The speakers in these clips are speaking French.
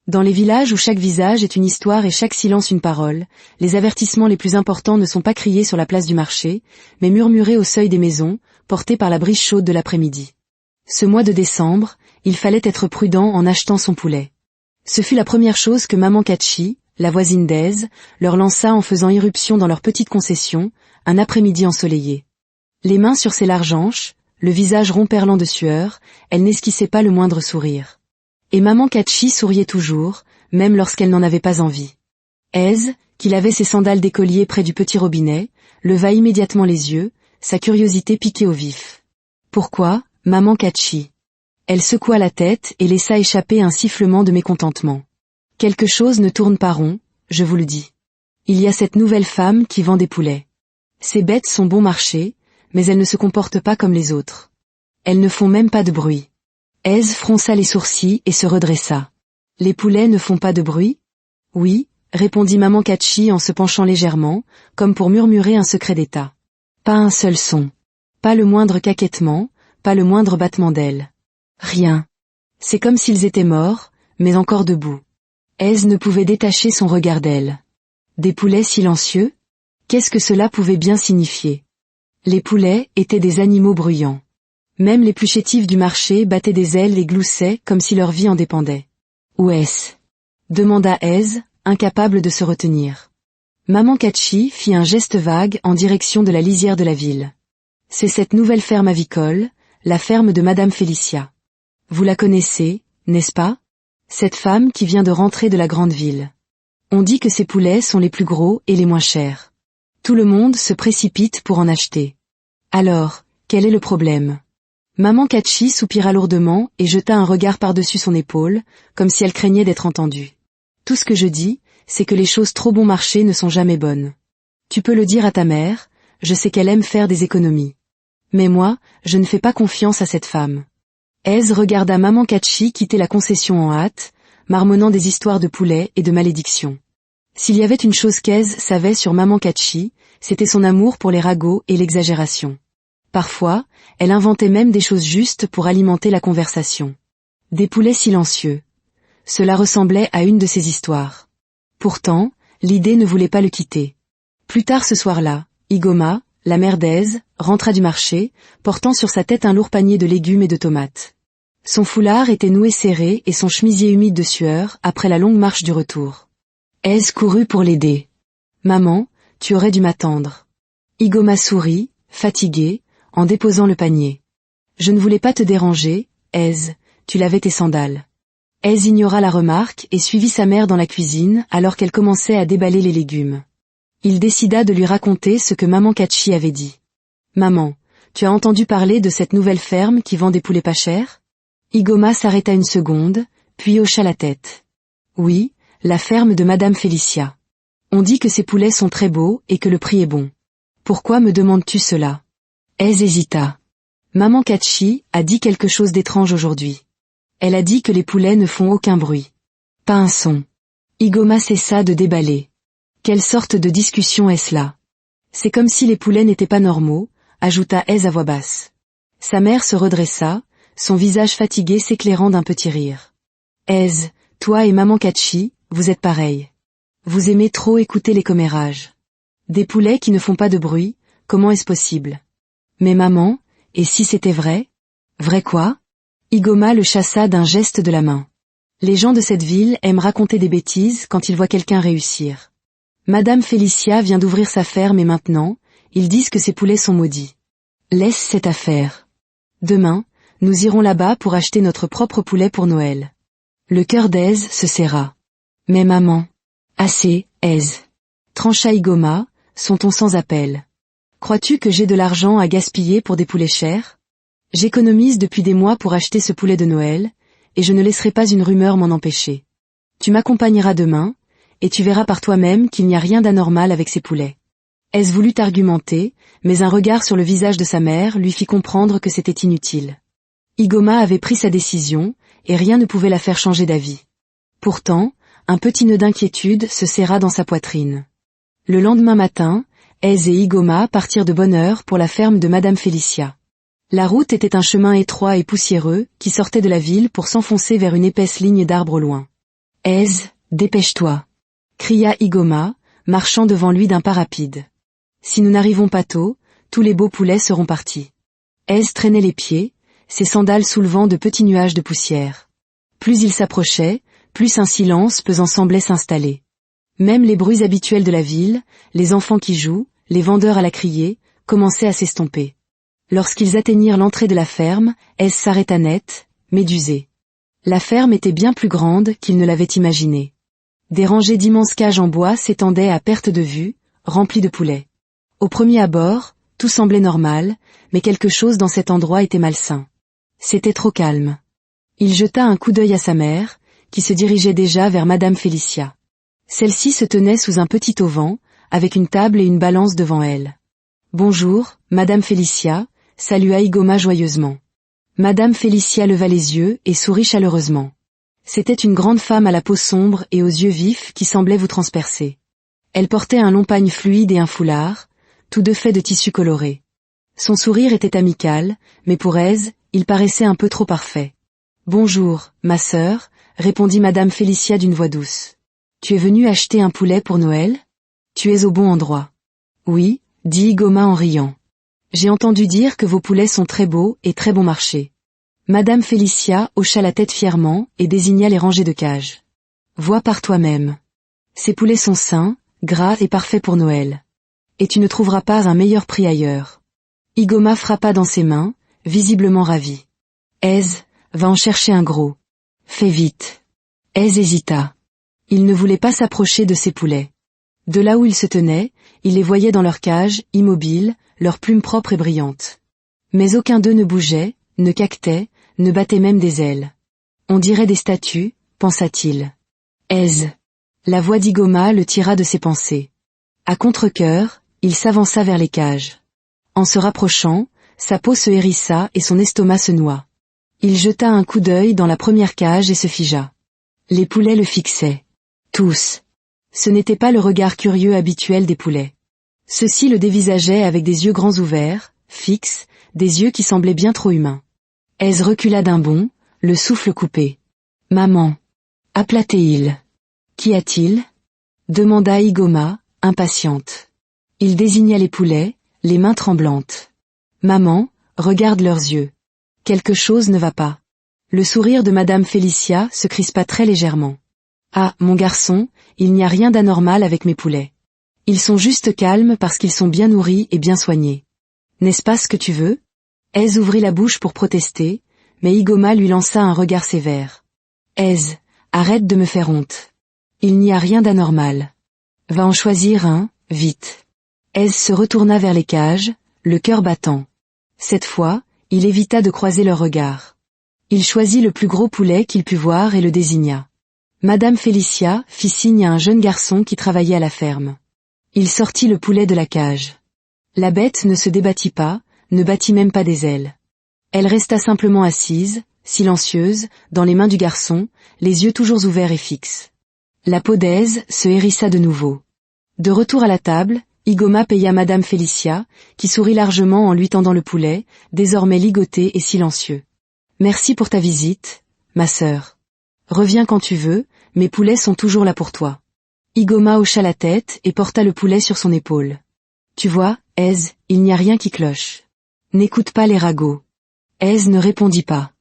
Dans les villages où chaque visage est une histoire et chaque silence une parole, les avertissements les plus importants ne sont pas criés sur la place du marché, mais murmurés au seuil des maisons, portés par la brise chaude de l'après-midi. Ce mois de décembre, il fallait être prudent en achetant son poulet. Ce fut la première chose que maman Catchy, la voisine d'Aise, leur lança en faisant irruption dans leur petite concession, un après-midi ensoleillé. Les mains sur ses larges hanches, le visage rond perlant de sueur, elle n'esquissait pas le moindre sourire. Et maman Catchy souriait toujours, même lorsqu'elle n'en avait pas envie. Aise, qui lavait ses sandales d'écolier près du petit robinet, leva immédiatement les yeux, sa curiosité piquée au vif. Pourquoi, maman Catchy? Elle secoua la tête et laissa échapper un sifflement de mécontentement. Quelque chose ne tourne pas rond, je vous le dis. Il y a cette nouvelle femme qui vend des poulets. Ces bêtes sont bon marché, mais elles ne se comportent pas comme les autres. Elles ne font même pas de bruit. Aise fronça les sourcils et se redressa. Les poulets ne font pas de bruit? Oui, répondit maman Catchy en se penchant légèrement, comme pour murmurer un secret d'État. Pas un seul son. Pas le moindre caquettement, pas le moindre battement d'ailes. Rien. C'est comme s'ils étaient morts, mais encore debout. Aise ne pouvait détacher son regard d'elle. Des poulets silencieux? Qu'est-ce que cela pouvait bien signifier? Les poulets étaient des animaux bruyants. Même les plus chétifs du marché battaient des ailes et gloussaient comme si leur vie en dépendait. Où est-ce? Demanda Aise, incapable de se retenir. Maman Catchy fit un geste vague en direction de la lisière de la ville. C'est cette nouvelle ferme avicole, la ferme de Madame Félicia. Vous la connaissez, n'est-ce pas? Cette femme qui vient de rentrer de la grande ville. On dit que ses poulets sont les plus gros et les moins chers. Tout le monde se précipite pour en acheter. Alors, quel est le problème? Maman Catchy soupira lourdement et jeta un regard par-dessus son épaule, comme si elle craignait d'être entendue. Tout ce que je dis, c'est que les choses trop bon marché ne sont jamais bonnes. Tu peux le dire à ta mère, je sais qu'elle aime faire des économies. Mais moi, je ne fais pas confiance à cette femme. Aise regarda maman Catchy quitter la concession en hâte, marmonnant des histoires de poulets et de malédictions. S'il y avait une chose qu'Aise savait sur maman Catchy, c'était son amour pour les ragots et l'exagération. Parfois, elle inventait même des choses justes pour alimenter la conversation. Des poulets silencieux. Cela ressemblait à une de ses histoires. Pourtant, l'idée ne voulait pas le quitter. Plus tard ce soir-là, Igoma, la mère d'Aise, rentra du marché, portant sur sa tête un lourd panier de légumes et de tomates. Son foulard était noué serré et son chemisier humide de sueur après la longue marche du retour. Aise courut pour l'aider. « Maman, tu aurais dû m'attendre. » Igoma sourit, fatiguée, en déposant le panier. « Je ne voulais pas te déranger, Aise, tu lavais tes sandales. » Aise ignora la remarque et suivit sa mère dans la cuisine alors qu'elle commençait à déballer les légumes. Il décida de lui raconter ce que maman Catchy avait dit. « Maman, tu as entendu parler de cette nouvelle ferme qui vend des poulets pas chers ?» Igoma s'arrêta une seconde, puis hocha la tête. « Oui, la ferme de Madame Félicia. On dit que ces poulets sont très beaux et que le prix est bon. Pourquoi me demandes-tu cela ?» Aise hésita. Maman Catchy a dit quelque chose d'étrange aujourd'hui. Elle a dit que les poulets ne font aucun bruit. Pas un son. Igoma cessa de déballer. Quelle sorte de discussion est-ce là? C'est comme si les poulets n'étaient pas normaux, ajouta Aise à voix basse. Sa mère se redressa, son visage fatigué s'éclairant d'un petit rire. Aise, toi et maman Catchy, vous êtes pareils. Vous aimez trop écouter les commérages. Des poulets qui ne font pas de bruit, comment est-ce possible? Mais maman, et si c'était vrai? Vrai quoi? Igoma le chassa d'un geste de la main. Les gens de cette ville aiment raconter des bêtises quand ils voient quelqu'un réussir. Madame Félicia vient d'ouvrir sa ferme et maintenant, ils disent que ses poulets sont maudits. Laisse cette affaire. Demain, nous irons là-bas pour acheter notre propre poulet pour Noël. Le cœur d'Aise se serra. Mais maman. Assez, Aise. Trancha Igoma, son ton sans appel. Crois-tu que j'ai de l'argent à gaspiller pour des poulets chers? J'économise depuis des mois pour acheter ce poulet de Noël, et je ne laisserai pas une rumeur m'en empêcher. Tu m'accompagneras demain, et tu verras par toi-même qu'il n'y a rien d'anormal avec ces poulets. Aise voulut argumenter, mais un regard sur le visage de sa mère lui fit comprendre que c'était inutile. Igoma avait pris sa décision, et rien ne pouvait la faire changer d'avis. Pourtant, un petit nœud d'inquiétude se serra dans sa poitrine. Le lendemain matin, Aise et Igoma partirent de bonne heure pour la ferme de Madame Félicia. La route était un chemin étroit et poussiéreux qui sortait de la ville pour s'enfoncer vers une épaisse ligne d'arbres au loin. Aise, dépêche-toi, cria Igoma, marchant devant lui d'un pas rapide. Si nous n'arrivons pas tôt, tous les beaux poulets seront partis. Aise traînait les pieds, ses sandales soulevant de petits nuages de poussière. Plus il s'approchait, plus un silence pesant semblait s'installer. Même les bruits habituels de la ville, les enfants qui jouent, les vendeurs à la criée, commençaient à s'estomper. Lorsqu'ils atteignirent l'entrée de la ferme, Aise s'arrêta net, médusée. La ferme était bien plus grande qu'il ne l'avait imaginé. Des rangées d'immenses cages en bois s'étendaient à perte de vue, remplies de poulets. Au premier abord, tout semblait normal, mais quelque chose dans cet endroit était malsain. C'était trop calme. Il jeta un coup d'œil à sa mère, qui se dirigeait déjà vers Madame Félicia. Celle-ci se tenait sous un petit auvent, avec une table et une balance devant elle. « Bonjour, Madame Félicia », salua Igoma joyeusement. Madame Félicia leva les yeux et sourit chaleureusement. C'était une grande femme à la peau sombre et aux yeux vifs qui semblaient vous transpercer. Elle portait un long pagne fluide et un foulard, tous deux faits de tissu coloré. Son sourire était amical, mais pour Aise, il paraissait un peu trop parfait. « Bonjour, ma sœur », répondit Madame Félicia d'une voix douce. « Tu es venue acheter un poulet pour Noël ? Tu es au bon endroit. »« Oui », dit Igoma en riant. « J'ai entendu dire que vos poulets sont très beaux et très bon marché. » Madame Félicia hocha la tête fièrement et désigna les rangées de cages. « Vois par toi-même. Ces poulets sont sains, gras et parfaits pour Noël. Et tu ne trouveras pas un meilleur prix ailleurs. » Igoma frappa dans ses mains, visiblement ravi. « Aise, va en chercher un gros. Fais vite. » Aise hésita. Il ne voulait pas s'approcher de ces poulets. De là où ils se tenaient, il les voyait dans leur cage, immobiles, leurs plumes propres et brillantes. Mais aucun d'eux ne bougeait, ne caquetait, ne battait même des ailes. On dirait des statues, pensa-t-il. Aise. La voix d'Igoma le tira de ses pensées. À contre-cœur, il s'avança vers les cages. En se rapprochant, sa peau se hérissa et son estomac se noua. Il jeta un coup d'œil dans la première cage et se figea. Les poulets le fixaient. Tous. Ce n'était pas le regard curieux habituel des poulets. Ceux-ci le dévisageaient avec des yeux grands ouverts, fixes, des yeux qui semblaient bien trop humains. Aise recula d'un bond, le souffle coupé. « Maman !» appela Théil. « Qu'y a-t-il » demanda Igoma, impatiente. Il désigna les poulets, les mains tremblantes. « Maman, regarde leurs yeux. Quelque chose ne va pas. » Le sourire de Madame Félicia se crispa très légèrement. « Ah, mon garçon, il n'y a rien d'anormal avec mes poulets. Ils sont juste calmes parce qu'ils sont bien nourris et bien soignés. N'est-ce pas ce que tu veux ?» Aise ouvrit la bouche pour protester, mais Igoma lui lança un regard sévère. « Aise, arrête de me faire honte. Il n'y a rien d'anormal. Va en choisir un, vite. » Aise se retourna vers les cages, le cœur battant. Cette fois, il évita de croiser leurs regards. Il choisit le plus gros poulet qu'il put voir et le désigna. Madame Félicia fit signe à un jeune garçon qui travaillait à la ferme. Il sortit le poulet de la cage. La bête ne se débattit pas, ne battit même pas des ailes. Elle resta simplement assise, silencieuse, dans les mains du garçon, les yeux toujours ouverts et fixes. La peau d'Aise se hérissa de nouveau. De retour à la table, Igoma paya Madame Félicia, qui sourit largement en lui tendant le poulet, désormais ligoté et silencieux. « Merci pour ta visite, ma sœur. Reviens quand tu veux, mes poulets sont toujours là pour toi. » Igoma hocha la tête et porta le poulet sur son épaule. « Tu vois, Aise, il n'y a rien qui cloche. N'écoute pas les ragots. » Aise ne répondit pas.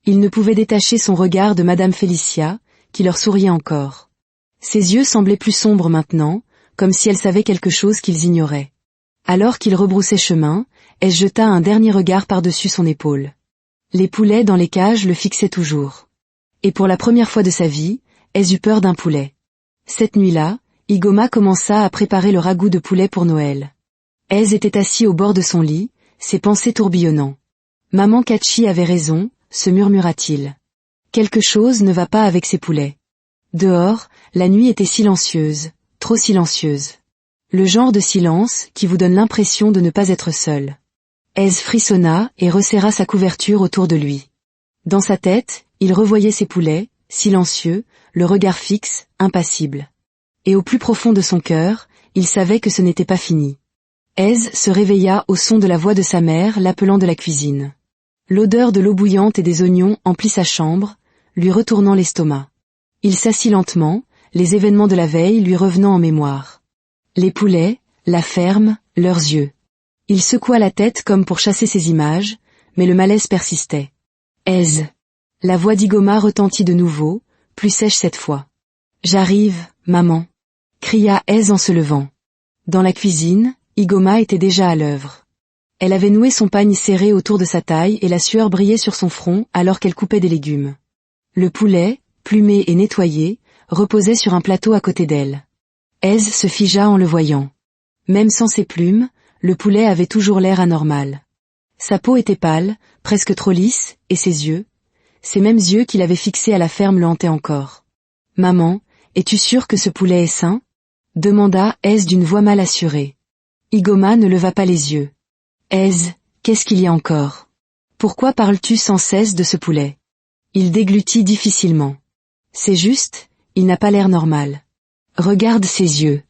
Il ne pouvait détacher son regard de Madame Félicia, qui leur souriait encore. Ses yeux semblaient plus sombres maintenant, comme si elle savait quelque chose qu'ils ignoraient. Alors qu'il rebroussait chemin, Aise jeta un dernier regard par-dessus son épaule. Les poulets dans les cages le fixaient toujours. Et pour la première fois de sa vie, Aise eut peur d'un poulet. Cette nuit-là, Igoma commença à préparer le ragoût de poulet pour Noël. Aise était assis au bord de son lit, ses pensées tourbillonnant. « Maman Kachi avait raison », se murmura-t-il. « Quelque chose ne va pas avec ces poulets. » Dehors, la nuit était silencieuse, trop silencieuse. Le genre de silence qui vous donne l'impression de ne pas être seul. Aise frissonna et resserra sa couverture autour de lui. Dans sa tête, il revoyait ses poulets, silencieux, le regard fixe, impassible. Et au plus profond de son cœur, il savait que ce n'était pas fini. Aise se réveilla au son de la voix de sa mère l'appelant de la cuisine. L'odeur de l'eau bouillante et des oignons emplit sa chambre, lui retournant l'estomac. Il s'assit lentement, les événements de la veille lui revenant en mémoire. Les poulets, la ferme, leurs yeux. Il secoua la tête comme pour chasser ces images, mais le malaise persistait. « Aise !» La voix d'Igoma retentit de nouveau, plus sèche cette fois. « J'arrive, maman !» cria Aise en se levant. Dans la cuisine, Igoma était déjà à l'œuvre. Elle avait noué son pagne serré autour de sa taille et la sueur brillait sur son front alors qu'elle coupait des légumes. Le poulet, plumé et nettoyé, reposait sur un plateau à côté d'elle. Aise se figea en le voyant. Même sans ses plumes, le poulet avait toujours l'air anormal. Sa peau était pâle, presque trop lisse, et ses yeux, ces mêmes yeux qu'il avait fixés à la ferme le hantaient encore. « Maman, es-tu sûre que ce poulet est sain ?» demanda Aise d'une voix mal assurée. Igoma ne leva pas les yeux. « Aise, qu'est-ce qu'il y a encore ? Pourquoi parles-tu sans cesse de ce poulet ?» Il déglutit difficilement. « C'est juste, il n'a pas l'air normal. Regarde ses yeux. »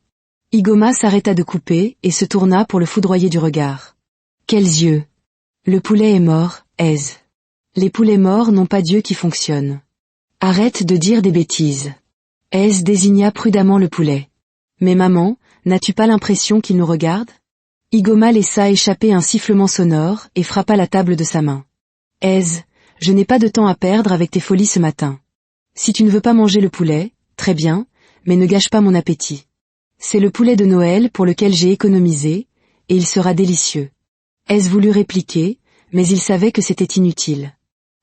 Igoma s'arrêta de couper et se tourna pour le foudroyer du regard. « Quels yeux ! Le poulet est mort, Aise. Les poulets morts n'ont pas d'yeux qui fonctionnent. Arrête de dire des bêtises. » Aise désigna prudemment le poulet. « Mais maman, n'as-tu pas l'impression qu'il nous regarde ?» Igoma laissa échapper un sifflement sonore et frappa la table de sa main. « Aise, je n'ai pas de temps à perdre avec tes folies ce matin. Si tu ne veux pas manger le poulet, très bien, mais ne gâche pas mon appétit. C'est le poulet de Noël pour lequel j'ai économisé, et il sera délicieux. » Aise voulut répliquer, mais il savait que c'était inutile.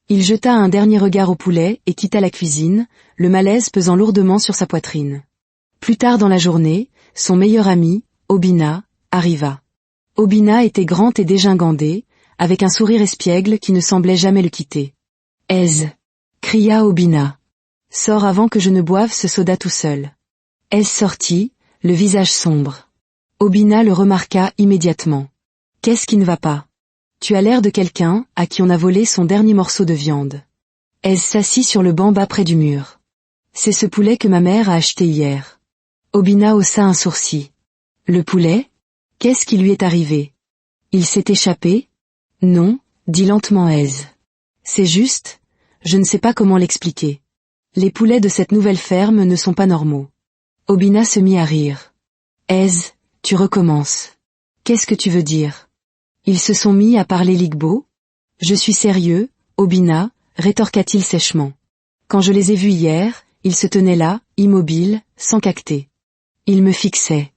Il jeta un dernier regard au poulet et quitta la cuisine, le malaise pesant lourdement sur sa poitrine. Plus tard dans la journée, son meilleur ami, Obina, arriva. Obina était grand et dégingandé, avec un sourire espiègle qui ne semblait jamais le quitter. « Aise !» cria Obina. « Sors avant que je ne boive ce soda tout seul. » Aise sortit, le visage sombre. Obina le remarqua immédiatement. « Qu'est-ce qui ne va pas ? Tu as l'air de quelqu'un à qui on a volé son dernier morceau de viande. » Aise s'assit sur le banc bas près du mur. « C'est ce poulet que ma mère a acheté hier. » Obina haussa un sourcil. « Le poulet ? Qu'est-ce qui lui est arrivé ? Il s'est échappé ? » « Non, » dit lentement Aise. « C'est juste, je ne sais pas comment l'expliquer. Les poulets de cette nouvelle ferme ne sont pas normaux. » Obina se mit à rire. « Aise, tu recommences. Qu'est-ce que tu veux dire ? » Ils se sont mis à parler ligbo. « Je suis sérieux, Obina, » rétorqua-t-il sèchement. « Quand je les ai vus hier, ils se tenaient là, immobiles, sans cacter. Ils me fixaient.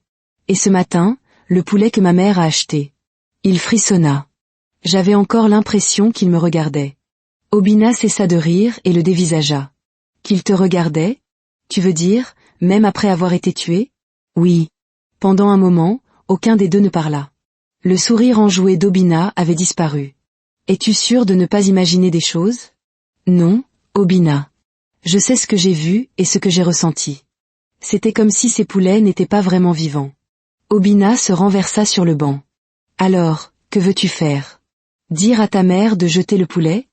Et ce matin, le poulet que ma mère a acheté. Il frissonna. J'avais encore l'impression qu'il me regardait. » Obina cessa de rire et le dévisagea. « Qu'il te regardait ? Tu veux dire, même après avoir été tué ? » « Oui. » Pendant un moment, aucun des deux ne parla. Le sourire enjoué d'Obina avait disparu. « Es-tu sûr de ne pas imaginer des choses ? » « Non, Obina. Je sais ce que j'ai vu et ce que j'ai ressenti. » C'était comme si ces poulets n'étaient pas vraiment vivants. Obina se renversa sur le banc. « Alors, que veux-tu faire ? Dire à ta mère de jeter le poulet ?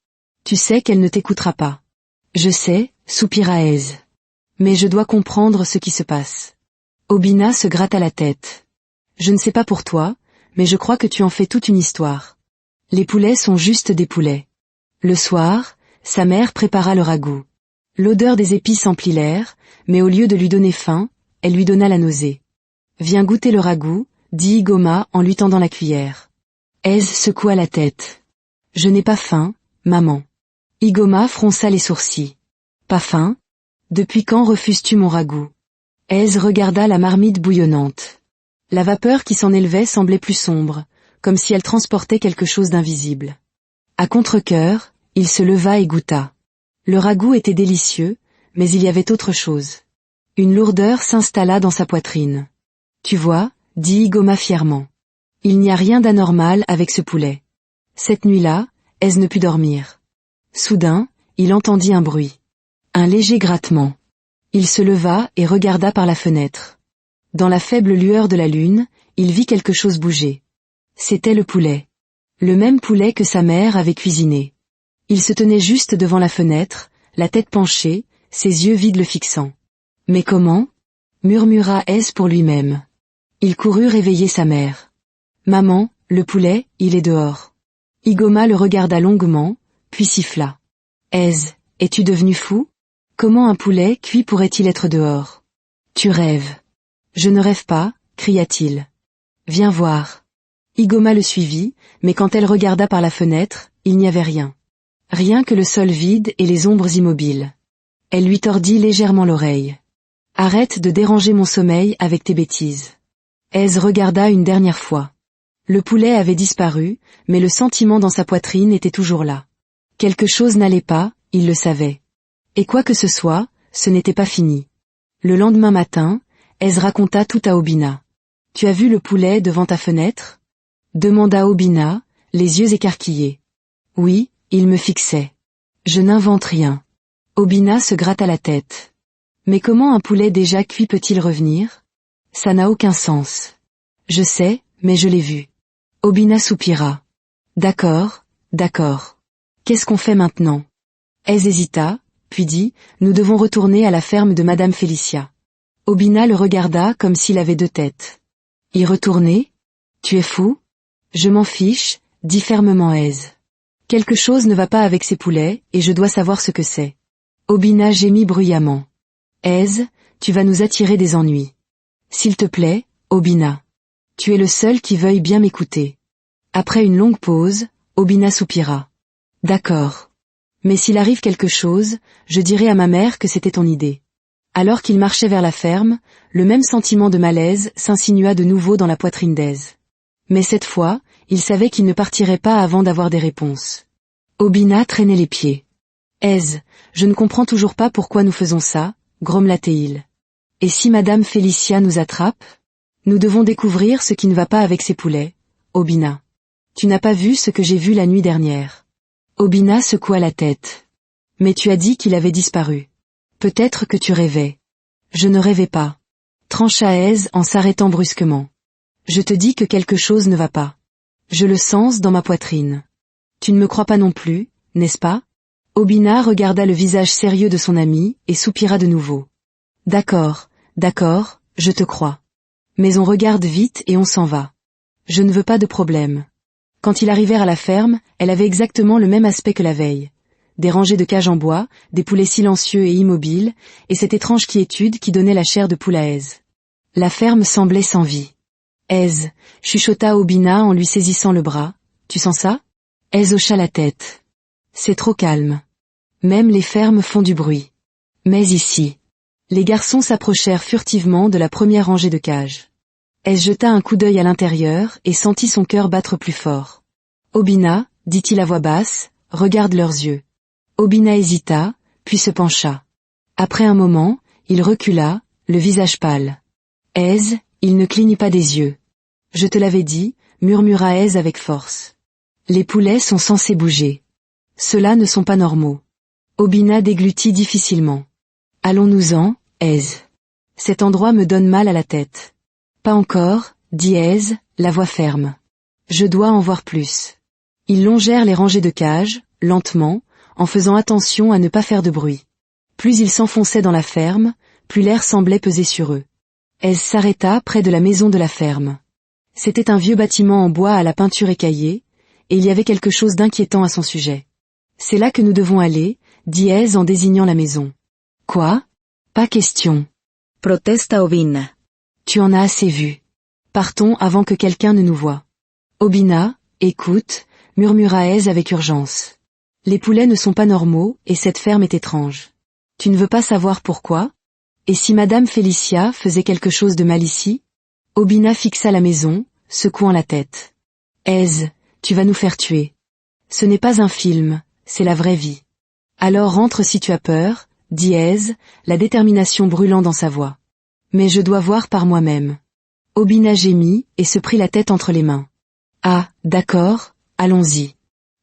Tu sais qu'elle ne t'écoutera pas. »« Je sais, » soupira Aise. « Mais je dois comprendre ce qui se passe. » Obina se gratta la tête. « Je ne sais pas pour toi, mais je crois que tu en fais toute une histoire. Les poulets sont juste des poulets. » Le soir, sa mère prépara le ragoût. L'odeur des épices emplit l'air, mais au lieu de lui donner faim, elle lui donna la nausée. « Viens goûter le ragoût, » dit Igoma en lui tendant la cuillère. Aise secoua la tête. « Je n'ai pas faim, maman. » Igoma fronça les sourcils. « Pas faim ? Depuis quand refuses-tu mon ragoût ?» Aise regarda la marmite bouillonnante. La vapeur qui s'en élevait semblait plus sombre, comme si elle transportait quelque chose d'invisible. À contre-cœur, il se leva et goûta. Le ragoût était délicieux, mais il y avait autre chose. Une lourdeur s'installa dans sa poitrine. « Tu vois, » dit Igoma fièrement. « Il n'y a rien d'anormal avec ce poulet. » Cette nuit-là, Aise ne put dormir. Soudain, il entendit un bruit. Un léger grattement. Il se leva et regarda par la fenêtre. Dans la faible lueur de la lune, il vit quelque chose bouger. C'était le poulet. Le même poulet que sa mère avait cuisiné. Il se tenait juste devant la fenêtre, la tête penchée, ses yeux vides le fixant. « Mais comment ?» murmura Aise pour lui-même. Il courut réveiller sa mère. « Maman, le poulet, il est dehors. » Igoma le regarda longuement, puis siffla. « Aise, es-tu devenu fou ? Comment un poulet cuit pourrait-il être dehors? Tu rêves. Je ne rêve pas, cria-t-il. Viens voir. Igoma le suivit, mais quand elle regarda par la fenêtre, il n'y avait rien. Rien que le sol vide et les ombres immobiles. Elle lui tordit légèrement l'oreille. Arrête de déranger mon sommeil avec tes bêtises. Ez regarda une dernière fois. Le poulet avait disparu, mais le sentiment dans sa poitrine était toujours là. Quelque chose n'allait pas, il le savait. Et quoi que ce soit, ce n'était pas fini. Le lendemain matin, Ez raconta tout à Obina. « Tu as vu le poulet devant ta fenêtre ?» demanda Obina, les yeux écarquillés. « Oui, il me fixait. Je n'invente rien. » Obina se gratta la tête. « Mais comment un poulet déjà cuit peut-il revenir ? Ça n'a aucun sens. » « Je sais, mais je l'ai vu. » Obina soupira. « D'accord, d'accord. Qu'est-ce qu'on fait maintenant ?» Ez hésita, puis dit « Nous devons retourner à la ferme de Madame Félicia. » Obina le regarda comme s'il avait deux têtes. « Y retourner ? Tu es fou ? » « Je m'en fiche, » dit fermement Ez. « Quelque chose ne va pas avec ces poulets, et je dois savoir ce que c'est. » Obina gémit bruyamment. « Ez, tu vas nous attirer des ennuis. S'il te plaît, Obina. Tu es le seul qui veuille bien m'écouter. » Après une longue pause, Obina soupira. « D'accord. Mais s'il arrive quelque chose, je dirai à ma mère que c'était ton idée. » Alors qu'il marchait vers la ferme, le même sentiment de malaise s'insinua de nouveau dans la poitrine d'Ez. Mais cette fois, il savait qu'il ne partirait pas avant d'avoir des réponses. Obina traînait les pieds. « Ez, je ne comprends toujours pas pourquoi nous faisons ça, » grommela-t-il. « Et si Madame Félicia nous attrape ? Nous devons découvrir ce qui ne va pas avec ces poulets, Obina. Tu n'as pas vu ce que j'ai vu la nuit dernière. » Obina secoua la tête. « Mais tu as dit qu'il avait disparu. Peut-être que tu rêvais. » « Je ne rêvais pas. » trancha Ez en s'arrêtant brusquement. « Je te dis que quelque chose ne va pas. Je le sens dans ma poitrine. Tu ne me crois pas non plus, n'est-ce pas ?» Obina regarda le visage sérieux de son ami et soupira de nouveau. « D'accord, d'accord, je te crois. Mais on regarde vite et on s'en va. Je ne veux pas de problème. » Quand ils arrivèrent à la ferme, elle avait exactement le même aspect que la veille. Des rangées de cages en bois, des poulets silencieux et immobiles, et cette étrange quiétude qui donnait la chair de poule à Ez. La ferme semblait sans vie. « Ez » chuchota Obina en lui saisissant le bras. « Tu sens ça ?» Ez hocha la tête. « C'est trop calme. Même les fermes font du bruit. Mais ici... » Les garçons s'approchèrent furtivement de la première rangée de cages. Ez jeta un coup d'œil à l'intérieur et sentit son cœur battre plus fort. « Obina, » dit-il à voix basse, « regarde leurs yeux. » Obina hésita, puis se pencha. Après un moment, il recula, le visage pâle. « Ez, il ne cligne pas des yeux. »« Je te l'avais dit, » murmura Ez avec force. « Les poulets sont censés bouger. Ceux-là ne sont pas normaux. » Obina déglutit difficilement. « Allons-nous-en, Ez. Cet endroit me donne mal à la tête. »« Pas encore, » dit Ez, la voix ferme. « Je dois en voir plus. » Ils longèrent les rangées de cages, lentement, en faisant attention à ne pas faire de bruit. Plus ils s'enfonçaient dans la ferme, plus l'air semblait peser sur eux. Ez s'arrêta près de la maison de la ferme. C'était un vieux bâtiment en bois à la peinture écaillée, et il y avait quelque chose d'inquiétant à son sujet. « C'est là que nous devons aller, » dit Ez en désignant la maison. « Quoi ? Pas question. » protesta Obina. « Tu en as assez vu. Partons avant que quelqu'un ne nous voie. » Obina, écoute, murmura Ez avec urgence. Les poulets ne sont pas normaux, et cette ferme est étrange. Tu ne veux pas savoir pourquoi ? Et si Madame Félicia faisait quelque chose de mal ici ? Obina fixa la maison, secouant la tête. Ez, tu vas nous faire tuer. Ce n'est pas un film, c'est la vraie vie. Alors rentre si tu as peur, dit Ez, la détermination brûlant dans sa voix. Mais je dois voir par moi-même. Obina gémit et se prit la tête entre les mains. Ah, d'accord, allons-y.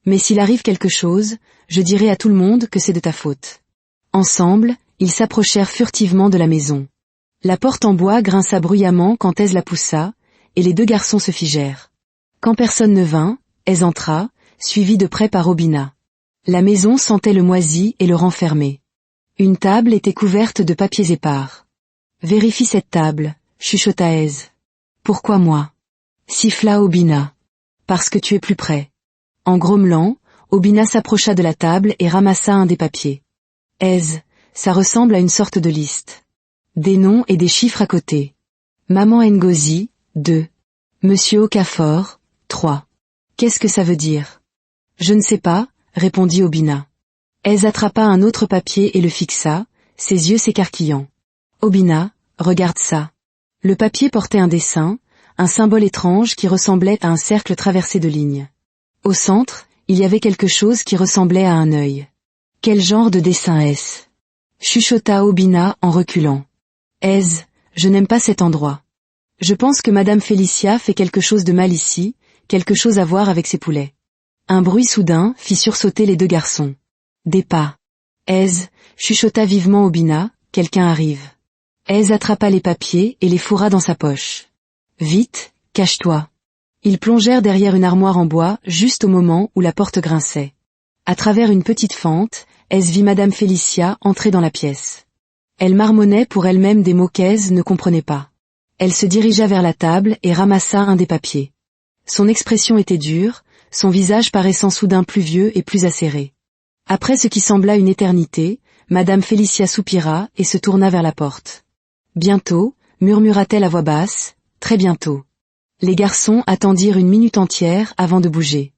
Mais s'il arrive quelque chose, je dirai à tout le monde que c'est de ta faute. Ensemble, ils s'approchèrent furtivement de la maison. La porte en bois grinça bruyamment quand Ez la poussa, et les deux garçons se figèrent. Quand personne ne vint, Ez entra, suivi de près par Obina. La maison sentait le moisi et le renfermé. Une table était couverte de papiers épars. « Vérifie cette table, » chuchota Ez. « Pourquoi moi ?» siffla Obina. « Parce que tu es plus près. » En grommelant, Obina s'approcha de la table et ramassa un des papiers. « Ez, ça ressemble à une sorte de liste. Des noms et des chiffres à côté. Maman Ngozi, 2. Monsieur Okafor, 3. Qu'est-ce que ça veut dire? Je ne sais pas, répondit Obina. Ez attrapa un autre papier et le fixa, ses yeux s'écarquillant. Obina, regarde ça. Le papier portait un dessin, un symbole étrange qui ressemblait à un cercle traversé de lignes. Au centre, il y avait quelque chose qui ressemblait à un œil. Quel genre de dessin est-ce? Chuchota Obina en reculant. Ez, je n'aime pas cet endroit. Je pense que Madame Félicia fait quelque chose de mal ici, quelque chose à voir avec ses poulets. Un bruit soudain fit sursauter les deux garçons. Des pas. Ez, chuchota vivement Obina, quelqu'un arrive. Ez attrapa les papiers et les fourra dans sa poche. Vite, cache-toi. Ils plongèrent derrière une armoire en bois juste au moment où la porte grinçait. À travers une petite fente, Ez vit Madame Félicia entrer dans la pièce. Elle marmonnait pour elle-même des mots qu'Ez ne comprenait pas. Elle se dirigea vers la table et ramassa un des papiers. Son expression était dure, son visage paraissant soudain plus vieux et plus acéré. Après ce qui sembla une éternité, Madame Félicia soupira et se tourna vers la porte. Bientôt, murmura-t-elle à voix basse, très bientôt. Les garçons attendirent une minute entière avant de bouger.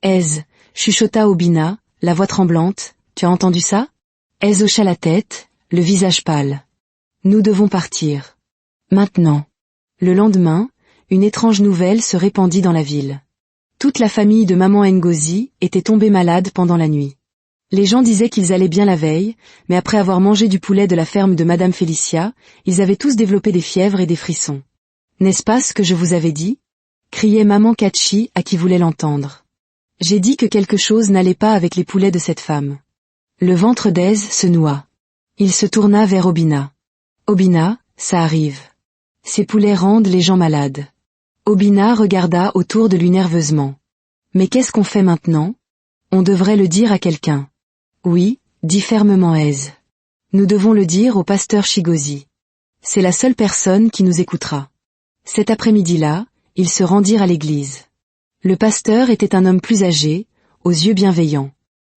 Ez, chuchota Obina, la voix tremblante, tu as entendu ça? Ez hocha la tête, le visage pâle. Nous devons partir. Maintenant. Le lendemain, une étrange nouvelle se répandit dans la ville. Toute la famille de Maman Ngozi était tombée malade pendant la nuit. Les gens disaient qu'ils allaient bien la veille, mais après avoir mangé du poulet de la ferme de Madame Félicia, ils avaient tous développé des fièvres et des frissons. N'est-ce pas ce que je vous avais dit? Criait Maman Kachi à qui voulait l'entendre. J'ai dit que quelque chose n'allait pas avec les poulets de cette femme. Le ventre d'Ez se noua. Il se tourna vers Obina. Obina, ça arrive. Ces poulets rendent les gens malades. Obina regarda autour de lui nerveusement. Mais qu'est-ce qu'on fait maintenant? On devrait le dire à quelqu'un. Oui, dit fermement Ez. Nous devons le dire au pasteur Chigozi. C'est la seule personne qui nous écoutera. Cet après-midi-là, ils se rendirent à l'église. Le pasteur était un homme plus âgé, aux yeux bienveillants.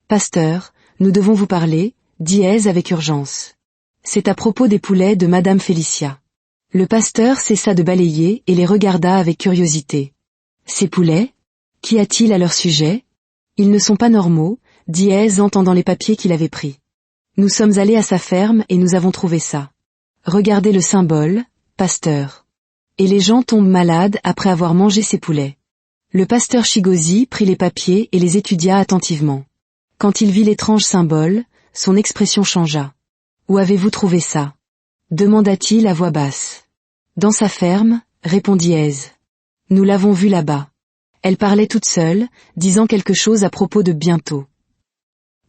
Pasteur, nous devons vous parler, dit Ez avec urgence. C'est à propos des poulets de Madame Félicia. Le pasteur cessa de balayer et les regarda avec curiosité. Ces poulets? Qu'y a-t-il à leur sujet? Ils ne sont pas normaux, dit Ez entendant les papiers qu'il avait pris. Nous sommes allés à sa ferme et nous avons trouvé ça. Regardez le symbole, pasteur. Et les gens tombent malades après avoir mangé ces poulets. Le pasteur Chigozi prit les papiers et les étudia attentivement. Quand il vit l'étrange symbole, son expression changea. Où avez-vous trouvé ça? Demanda-t-il à voix basse. Dans sa ferme, répondit Ez. Nous l'avons vue là-bas. Elle parlait toute seule, disant quelque chose à propos de bientôt.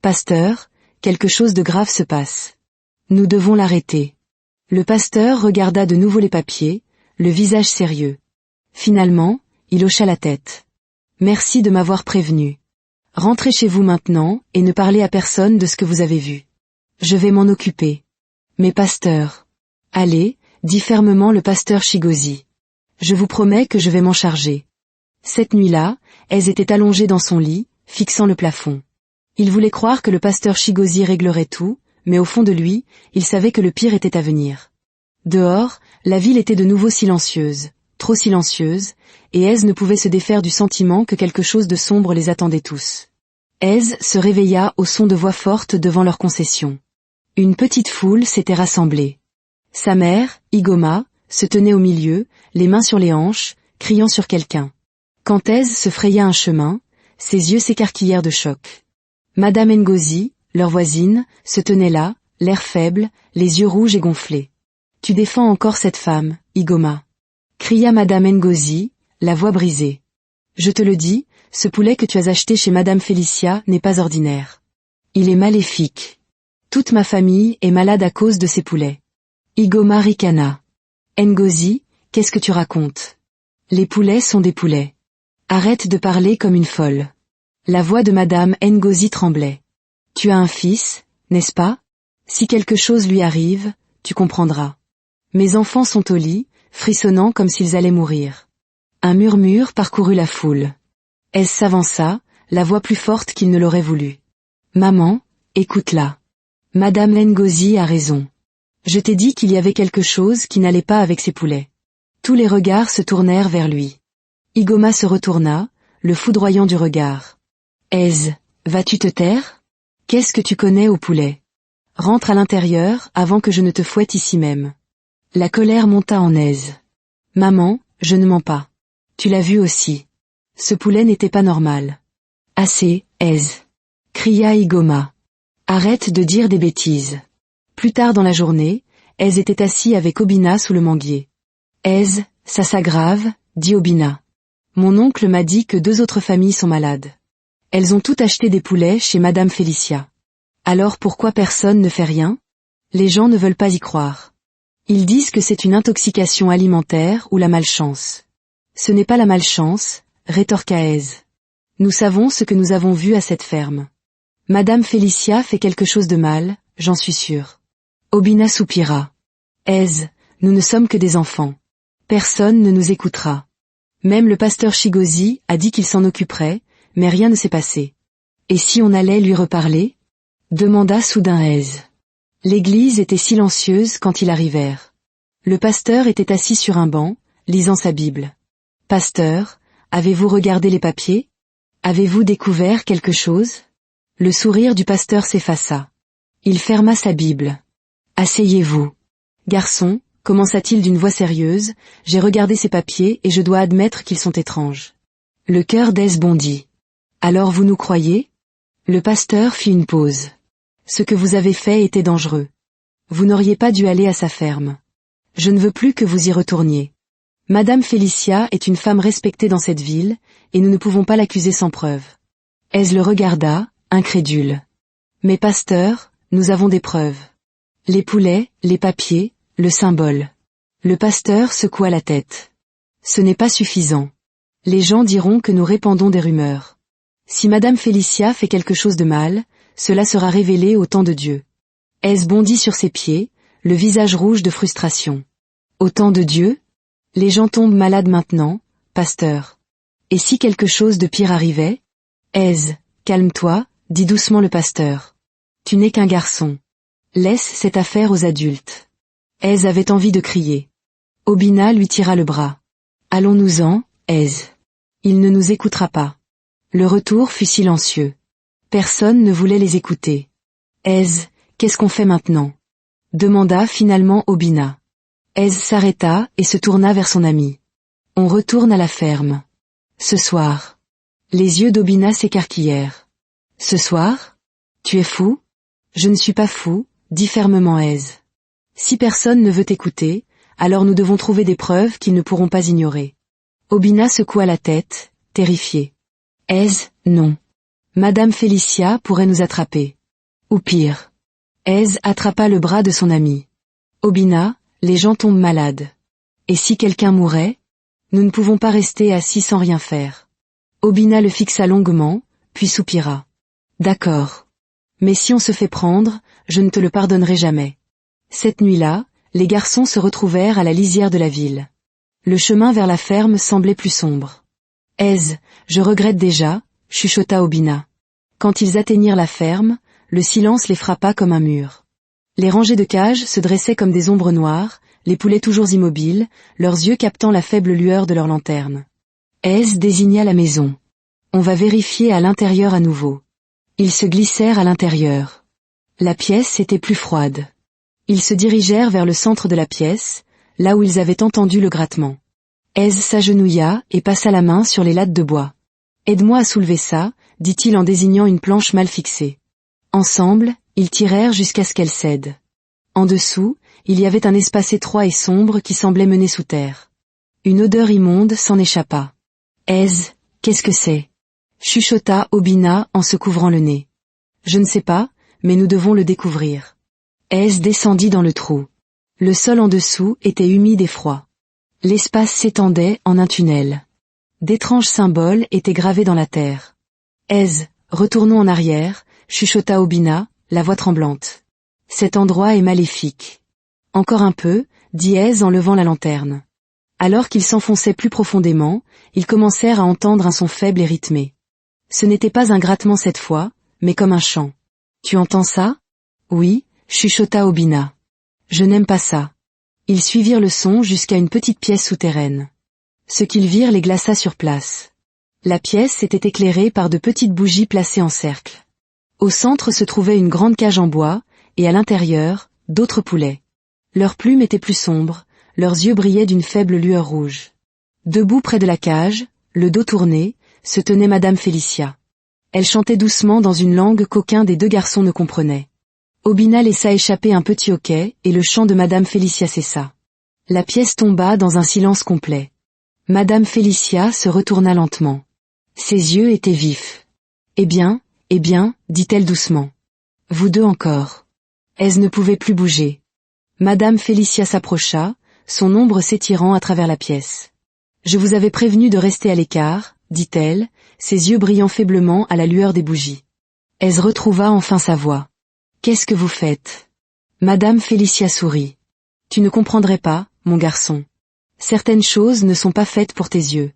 Pasteur, quelque chose de grave se passe. Nous devons l'arrêter. Le pasteur regarda de nouveau les papiers, le visage sérieux. Finalement, il hocha la tête. Merci de m'avoir prévenu. Rentrez chez vous maintenant et ne parlez à personne de ce que vous avez vu. Je vais m'en occuper. Mais pasteur. Allez, dit fermement le pasteur Chigozi. Je vous promets que je vais m'en charger. Cette nuit-là, Ez était allongée dans son lit, fixant le plafond. Il voulait croire que le pasteur Chigozi réglerait tout, mais au fond de lui, il savait que le pire était à venir. Dehors, la ville était de nouveau silencieuse, trop silencieuse, et Ez ne pouvait se défaire du sentiment que quelque chose de sombre les attendait tous. Ez se réveilla au son de voix fortes devant leur concession. Une petite foule s'était rassemblée. Sa mère, Igoma, se tenait au milieu, les mains sur les hanches, criant sur quelqu'un. Quand Ez se fraya un chemin, ses yeux s'écarquillèrent de choc. Madame Ngozi, leur voisine, se tenait là, l'air faible, les yeux rouges et gonflés. « Tu défends encore cette femme, Igoma » cria Madame Ngozi, la voix brisée. « Je te le dis, ce poulet que tu as acheté chez Madame Félicia n'est pas ordinaire. Il est maléfique. Toute ma famille est malade à cause de ces poulets. » Igoma ricana. « Ngozi, qu'est-ce que tu racontes? Les poulets sont des poulets. Arrête de parler comme une folle. » La voix de Madame Ngozi tremblait. « Tu as un fils, n'est-ce pas? Si quelque chose lui arrive, tu comprendras. Mes enfants sont au lit, frissonnant comme s'ils allaient mourir. » Un murmure parcourut la foule. Ez s'avança, la voix plus forte qu'il ne l'aurait voulu. « Maman, écoute-la. Madame Ngozi a raison. Je t'ai dit qu'il y avait quelque chose qui n'allait pas avec ces poulets. Tous les regards se tournèrent vers lui. Igoma se retourna, le foudroyant du regard. Aise, vas-tu te taire? Qu'est-ce que tu connais au poulet? Rentre à l'intérieur avant que je ne te fouette ici même. La colère monta en Aise. Maman, je ne mens pas. Tu l'as vu aussi. Ce poulet n'était pas normal. Assez, Aise. Cria Igoma. Arrête de dire des bêtises. Plus tard dans la journée, Aise était assis avec Obina sous le manguier. Aise, ça s'aggrave, dit Obina. Mon oncle m'a dit que 2 autres familles sont malades. Elles ont toutes acheté des poulets chez Madame Félicia. Alors pourquoi personne ne fait rien? Les gens ne veulent pas y croire. Ils disent que c'est une intoxication alimentaire ou la malchance. Ce n'est pas la malchance, rétorqua Aise. Nous savons ce que nous avons vu à cette ferme. Madame Félicia fait quelque chose de mal, j'en suis sûre. Obina soupira. Aise, nous ne sommes que des enfants. Personne ne nous écoutera. Même le pasteur Shigozi a dit qu'il s'en occuperait, mais rien ne s'est passé. Et si on allait lui reparler? Demanda soudain Aise. L'église était silencieuse quand ils arrivèrent. Le pasteur était assis sur un banc, lisant sa Bible. Pasteur, avez-vous regardé les papiers? Avez-vous découvert quelque chose? Le sourire du pasteur s'effaça. Il ferma sa Bible. Asseyez-vous. Garçon, commença-t-il d'une voix sérieuse, j'ai regardé ces papiers et je dois admettre qu'ils sont étranges. Le cœur d'Aise bondit. Alors vous nous croyez? Le pasteur fit une pause. Ce que vous avez fait était dangereux. Vous n'auriez pas dû aller à sa ferme. Je ne veux plus que vous y retourniez. Madame Félicia est une femme respectée dans cette ville, et nous ne pouvons pas l'accuser sans preuve. Aise le regarda, incrédule. Mais pasteur, nous avons des preuves. Les poulets, les papiers, le symbole. Le pasteur secoua la tête. Ce n'est pas suffisant. Les gens diront que nous répandons des rumeurs. Si Madame Félicia fait quelque chose de mal, cela sera révélé au temps de Dieu. Aise bondit sur ses pieds, le visage rouge de frustration. Au temps de Dieu? Les gens tombent malades maintenant, pasteur. Et si quelque chose de pire arrivait? Aise, calme-toi, dit doucement le pasteur. Tu n'es qu'un garçon. Laisse cette affaire aux adultes. Aise avait envie de crier. Obina lui tira le bras. Allons-nous-en, Aise. Il ne nous écoutera pas. Le retour fut silencieux. Personne ne voulait les écouter. Aise, qu'est-ce qu'on fait maintenant? Demanda finalement Obina. Aise s'arrêta et se tourna vers son ami. On retourne à la ferme. Ce soir. Les yeux d'Obina s'écarquillèrent. Ce soir? Tu es fou? Je ne suis pas fou, dit fermement Aise. Si personne ne veut écouter, alors nous devons trouver des preuves qu'ils ne pourront pas ignorer. Obina secoua la tête, terrifiée. Aise, non. Madame Félicia pourrait nous attraper. Ou pire. Aise attrapa le bras de son ami. Obina, les gens tombent malades. Et si quelqu'un mourait? Nous ne pouvons pas rester assis sans rien faire. Obina le fixa longuement, puis soupira. D'accord. Mais si on se fait prendre, je ne te le pardonnerai jamais. Cette nuit-là, les garçons se retrouvèrent à la lisière de la ville. Le chemin vers la ferme semblait plus sombre. Aise, je regrette déjà, chuchota Obina. Quand ils atteignirent la ferme, le silence les frappa comme un mur. Les rangées de cages se dressaient comme des ombres noires, les poulets toujours immobiles, leurs yeux captant la faible lueur de leur lanterne. Aise désigna la maison. On va vérifier à l'intérieur à nouveau. Ils se glissèrent à l'intérieur. La pièce était plus froide. Ils se dirigèrent vers le centre de la pièce, là où ils avaient entendu le grattement. Aise s'agenouilla et passa la main sur les lattes de bois. « Aide-moi à soulever ça », dit-il en désignant une planche mal fixée. Ensemble, ils tirèrent jusqu'à ce qu'elle cède. En dessous, il y avait un espace étroit et sombre qui semblait mener sous terre. Une odeur immonde s'en échappa. « Aise, qu'est-ce que c'est ?» chuchota Obina en se couvrant le nez. « Je ne sais pas, mais nous devons le découvrir. » Aise descendit dans le trou. Le sol en dessous était humide et froid. L'espace s'étendait en un tunnel. D'étranges symboles étaient gravés dans la terre. « Aise, retournons en arrière », chuchota Obina, la voix tremblante. « Cet endroit est maléfique. »« Encore un peu », dit Aise en levant la lanterne. Alors qu'ils s'enfonçaient plus profondément, ils commencèrent à entendre un son faible et rythmé. Ce n'était pas un grattement cette fois, mais comme un chant. « Tu entends ça ?»« Oui, chuchota Obina. Je n'aime pas ça. Ils suivirent le son jusqu'à une petite pièce souterraine. Ce qu'ils virent les glaça sur place. La pièce était éclairée par de petites bougies placées en cercle. Au centre se trouvait une grande cage en bois, et à l'intérieur, d'autres poulets. Leurs plumes étaient plus sombres, leurs yeux brillaient d'une faible lueur rouge. Debout près de la cage, le dos tourné, se tenait Madame Félicia. Elle chantait doucement dans une langue qu'aucun des deux garçons ne comprenait. Obina laissa échapper un petit hoquet, et le chant de Madame Félicia cessa. La pièce tomba dans un silence complet. Madame Félicia se retourna lentement. Ses yeux étaient vifs. Eh bien, dit-elle doucement. Vous deux encore. Aise ne pouvait plus bouger. Madame Félicia s'approcha, son ombre s'étirant à travers la pièce. Je vous avais prévenu de rester à l'écart, dit-elle, ses yeux brillant faiblement à la lueur des bougies. Aise retrouva enfin sa voix. Qu'est-ce que vous faites? Madame Félicia sourit. Tu ne comprendrais pas, mon garçon. Certaines choses ne sont pas faites pour tes yeux.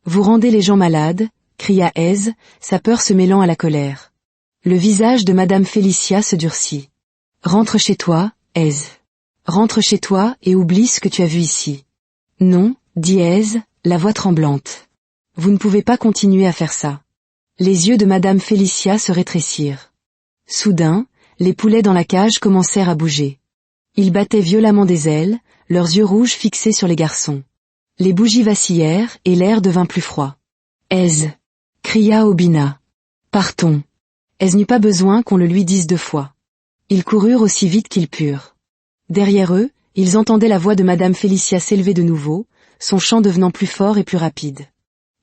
Vous rendez les gens malades, cria Aise, sa peur se mêlant à la colère. Le visage de Madame Félicia se durcit. Rentre chez toi, Aise. Rentre chez toi et oublie ce que tu as vu ici. Non, dit Aise, la voix tremblante. Vous ne pouvez pas continuer à faire ça. Les yeux de Madame Félicia se rétrécirent. Soudain, les poulets dans la cage commencèrent à bouger. Ils battaient violemment des ailes, leurs yeux rouges fixés sur les garçons. Les bougies vacillèrent et l'air devint plus froid. Aise, cria Obina. Partons. Aise n'eut pas besoin qu'on le lui dise 2 fois. Ils coururent aussi vite qu'ils purent. Derrière eux, ils entendaient la voix de Madame Félicia s'élever de nouveau, son chant devenant plus fort et plus rapide.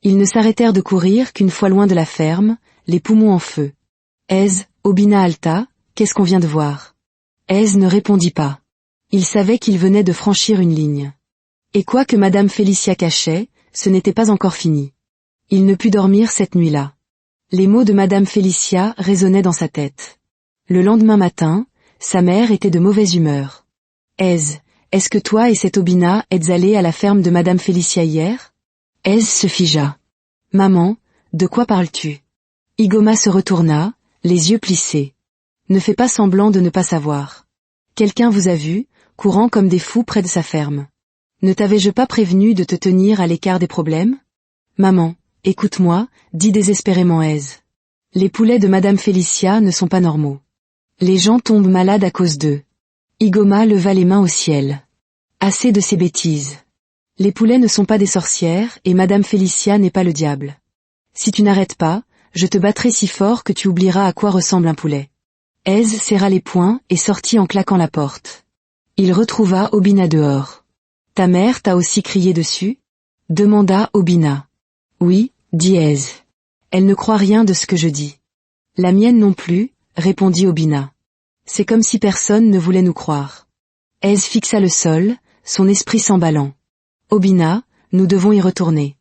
Ils ne s'arrêtèrent de courir qu'une fois loin de la ferme, les poumons en feu. Aise, Obina halta, qu'est-ce qu'on vient de voir? Aise ne répondit pas. Il savait qu'il venait de franchir une ligne. Et quoi que Madame Félicia cachait, ce n'était pas encore fini. Il ne put dormir cette nuit-là. Les mots de Madame Félicia résonnaient dans sa tête. Le lendemain matin, sa mère était de mauvaise humeur. Aise, est-ce que toi et cette Obina êtes allés à la ferme de Madame Félicia hier? Aise se figea. Maman, de quoi parles-tu? Igoma se retourna, les yeux plissés. Ne fais pas semblant de ne pas savoir. Quelqu'un vous a vu, courant comme des fous près de sa ferme. Ne t'avais-je pas prévenu de te tenir à l'écart des problèmes? Maman, écoute-moi, dit désespérément Aise. Les poulets de Madame Félicia ne sont pas normaux. Les gens tombent malades à cause d'eux. Igoma leva les mains au ciel. Assez de ces bêtises. Les poulets ne sont pas des sorcières et Madame Félicia n'est pas le diable. Si tu n'arrêtes pas, je te battrai si fort que tu oublieras à quoi ressemble un poulet. Aise serra les poings et sortit en claquant la porte. Il retrouva Obina dehors. Ta mère t'a aussi crié dessus? Demanda Obina. Oui, dit Aise. Elle ne croit rien de ce que je dis. La mienne non plus, répondit Obina. C'est comme si personne ne voulait nous croire. Aise fixa le sol, son esprit s'emballant. Obina, nous devons y retourner.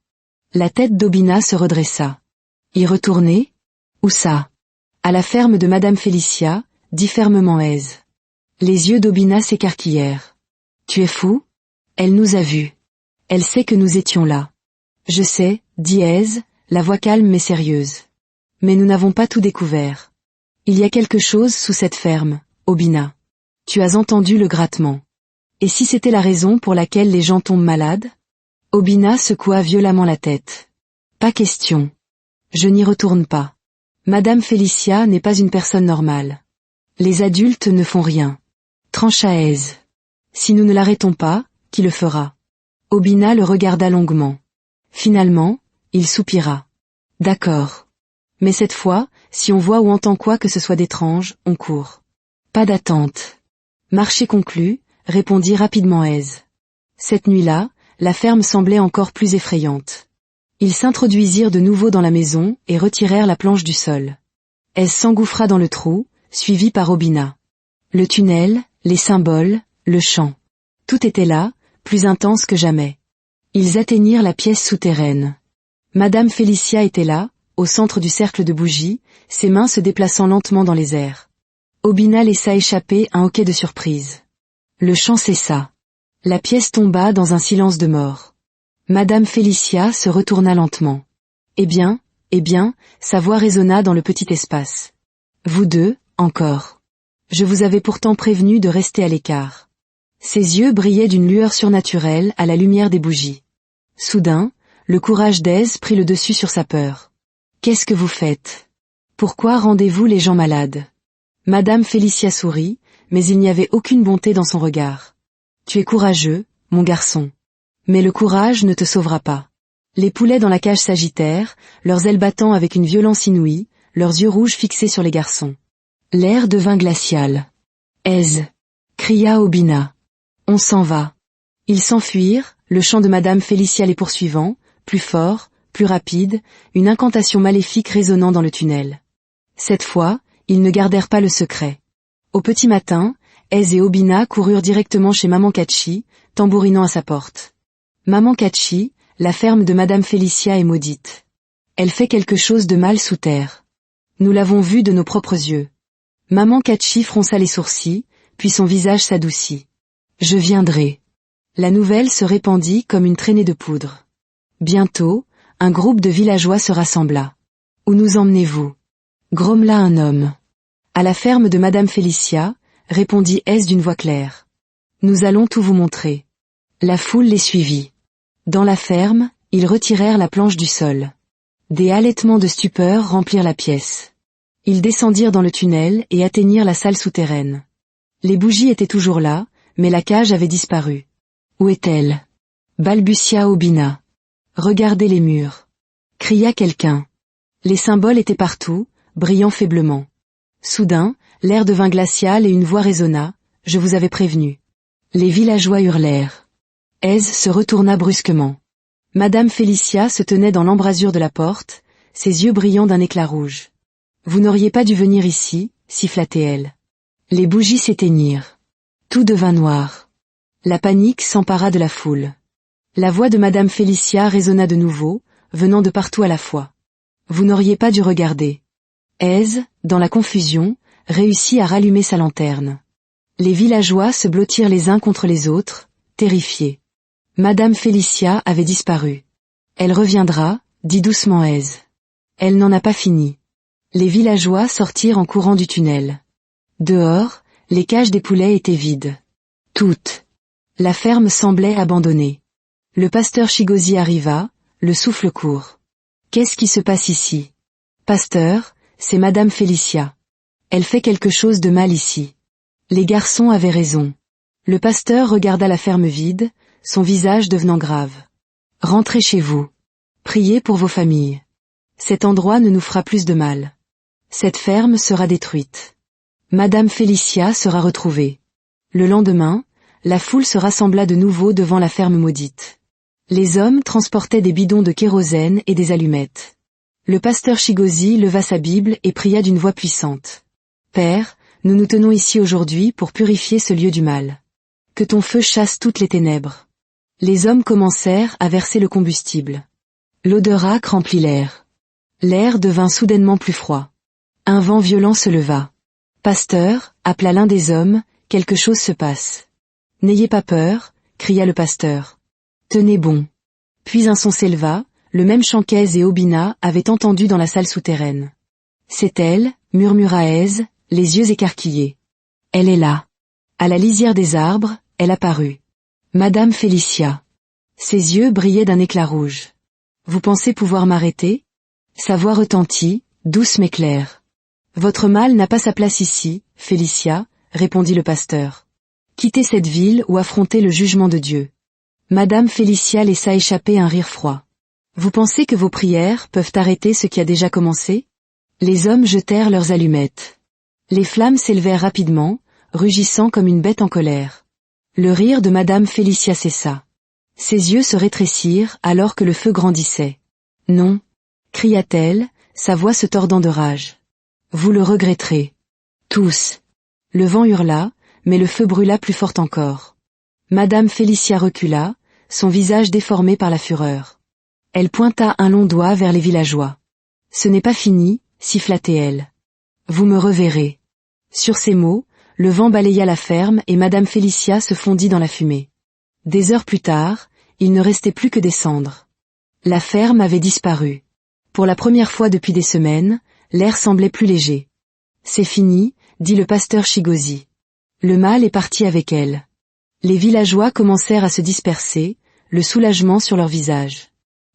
La tête d'Obina se redressa. Y retourner? Où ça? À la ferme de Madame Félicia, dit fermement Aise. Les yeux d'Obina s'écarquillèrent. Tu es fou? Elle nous a vus. Elle sait que nous étions là. Je sais, dit Aise, la voix calme mais sérieuse. Mais nous n'avons pas tout découvert. Il y a quelque chose sous cette ferme, Obina. Tu as entendu le grattement. Et si c'était la raison pour laquelle les gens tombent malades? Obina secoua violemment la tête. Pas question. Je n'y retourne pas. Madame Félicia n'est pas une personne normale. Les adultes ne font rien. Trancha Aise. Si nous ne l'arrêtons pas, qui le fera? Obina le regarda longuement. Finalement, il soupira. D'accord. Mais cette fois, si on voit ou entend quoi que ce soit d'étrange, on court. Pas d'attente. Marché conclu, répondit rapidement Aise. Cette nuit-là, la ferme semblait encore plus effrayante. Ils s'introduisirent de nouveau dans la maison et retirèrent la planche du sol. Aise s'engouffra dans le trou, suivie par Obina. Le tunnel, les symboles, le chant. Tout était là, plus intense que jamais. Ils atteignirent la pièce souterraine. Madame Félicia était là, au centre du cercle de bougies, ses mains se déplaçant lentement dans les airs. Obina laissa échapper un hoquet de surprise. Le chant cessa. La pièce tomba dans un silence de mort. Madame Félicia se retourna lentement. Eh bien, sa voix résonna dans le petit espace. Vous deux, encore. Je vous avais pourtant prévenu de rester à l'écart. Ses yeux brillaient d'une lueur surnaturelle à la lumière des bougies. Soudain, le courage d'Aise prit le dessus sur sa peur. Qu'est-ce que vous faites? Pourquoi rendez-vous les gens malades? Madame Félicia sourit, mais il n'y avait aucune bonté dans son regard. Tu es courageux, mon garçon. Mais le courage ne te sauvera pas. Les poulets dans la cage s'agitèrent, leurs ailes battant avec une violence inouïe, leurs yeux rouges fixés sur les garçons. L'air devint glacial. Aise, cria Obina. On s'en va. Ils s'enfuirent, le chant de Madame Félicia les poursuivant, plus fort, plus rapide, une incantation maléfique résonnant dans le tunnel. Cette fois, ils ne gardèrent pas le secret. Au petit matin, Aise et Obina coururent directement chez Maman Catchy, tambourinant à sa porte. Maman Catchy, la ferme de Madame Félicia est maudite. Elle fait quelque chose de mal sous terre. Nous l'avons vu de nos propres yeux. Maman Catchy fronça les sourcils, puis son visage s'adoucit. Je viendrai. La nouvelle se répandit comme une traînée de poudre. Bientôt, un groupe de villageois se rassembla. Où nous emmenez-vous? Grommela un homme. À la ferme de Madame Félicia, répondit Aise d'une voix claire. Nous allons tout vous montrer. La foule les suivit. Dans la ferme, ils retirèrent la planche du sol. Des halètements de stupeur remplirent la pièce. Ils descendirent dans le tunnel et atteignirent la salle souterraine. Les bougies étaient toujours là, mais la cage avait disparu. Où est-elle? Balbutia Obina. Regardez les murs. Cria quelqu'un. Les symboles étaient partout, brillant faiblement. Soudain, l'air devint glacial et une voix résonna. Je vous avais prévenu. Les villageois hurlèrent. Aise se retourna brusquement. Madame Félicia se tenait dans l'embrasure de la porte, ses yeux brillant d'un éclat rouge. Vous n'auriez pas dû venir ici, siffla-t-elle. Les bougies s'éteignirent. Tout devint noir. La panique s'empara de la foule. La voix de Madame Félicia résonna de nouveau, venant de partout à la fois. Vous n'auriez pas dû regarder. Aise, dans la confusion, réussit à rallumer sa lanterne. Les villageois se blottirent les uns contre les autres, terrifiés. Madame Félicia avait disparu. Elle reviendra, dit doucement Aise. Elle n'en a pas fini. Les villageois sortirent en courant du tunnel. Dehors, les cages des poulets étaient vides. Toutes. La ferme semblait abandonnée. Le pasteur Chigozi arriva, le souffle court. Qu'est-ce qui se passe ici? Pasteur, c'est Madame Félicia. Elle fait quelque chose de mal ici. Les garçons avaient raison. Le pasteur regarda la ferme vide, son visage devenant grave. Rentrez chez vous. Priez pour vos familles. Cet endroit ne nous fera plus de mal. Cette ferme sera détruite. Madame Félicia sera retrouvée. Le lendemain, la foule se rassembla de nouveau devant la ferme maudite. Les hommes transportaient des bidons de kérosène et des allumettes. Le pasteur Chigozi leva sa Bible et pria d'une voix puissante. Père, nous nous tenons ici aujourd'hui pour purifier ce lieu du mal. Que ton feu chasse toutes les ténèbres. Les hommes commencèrent à verser le combustible. L'odeur âcre remplit l'air. L'air devint soudainement plus froid. Un vent violent se leva. Pasteur, appela l'un des hommes, quelque chose se passe. N'ayez pas peur, cria le pasteur. Tenez bon. Puis un son s'éleva, le même chant qu'Aise et Obina avaient entendu dans la salle souterraine. C'est elle, murmura Aise, les yeux écarquillés. Elle est là. À la lisière des arbres, elle apparut. Madame Félicia. Ses yeux brillaient d'un éclat rouge. Vous pensez pouvoir m'arrêter? Sa voix retentit, douce mais claire. Votre mal n'a pas sa place ici, Félicia, répondit le pasteur. Quittez cette ville ou affrontez le jugement de Dieu. Madame Félicia laissa échapper un rire froid. Vous pensez que vos prières peuvent arrêter ce qui a déjà commencé? Les hommes jetèrent leurs allumettes. Les flammes s'élevèrent rapidement, rugissant comme une bête en colère. Le rire de Madame Félicia cessa. Ses yeux se rétrécirent alors que le feu grandissait. Non, cria-t-elle, sa voix se tordant de rage. Vous le regretterez. Tous. Le vent hurla, mais le feu brûla plus fort encore. Madame Félicia recula, son visage déformé par la fureur. Elle pointa un long doigt vers les villageois. Ce n'est pas fini, siffla-t-elle. Vous me reverrez. Sur ces mots, le vent balaya la ferme et Madame Félicia se fondit dans la fumée. Des heures plus tard, il ne restait plus que des cendres. La ferme avait disparu. Pour la première fois depuis des semaines, l'air semblait plus léger. C'est fini, dit le pasteur Chigozi. Le mal est parti avec elle. Les villageois commencèrent à se disperser, le soulagement sur leurs visages.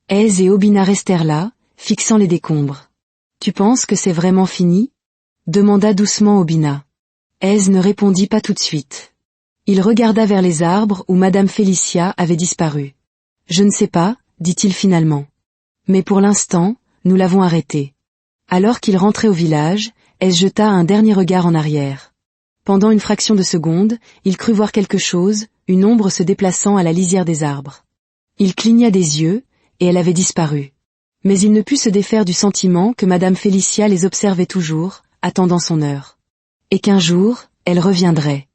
Aise et Obina restèrent là, fixant les décombres. « Tu penses que c'est vraiment fini ?» demanda doucement Obina. Aise ne répondit pas tout de suite. Il regarda vers les arbres où Madame Félicia avait disparu. « Je ne sais pas, dit-il finalement. Mais pour l'instant, nous l'avons arrêtée. » Alors qu'il rentrait au village, Aise jeta un dernier regard en arrière. Pendant une fraction de seconde, il crut voir quelque chose, une ombre se déplaçant à la lisière des arbres. Il cligna des yeux, et elle avait disparu. Mais il ne put se défaire du sentiment que Madame Félicia les observait toujours, attendant son heure. Et qu'un jour, elle reviendrait.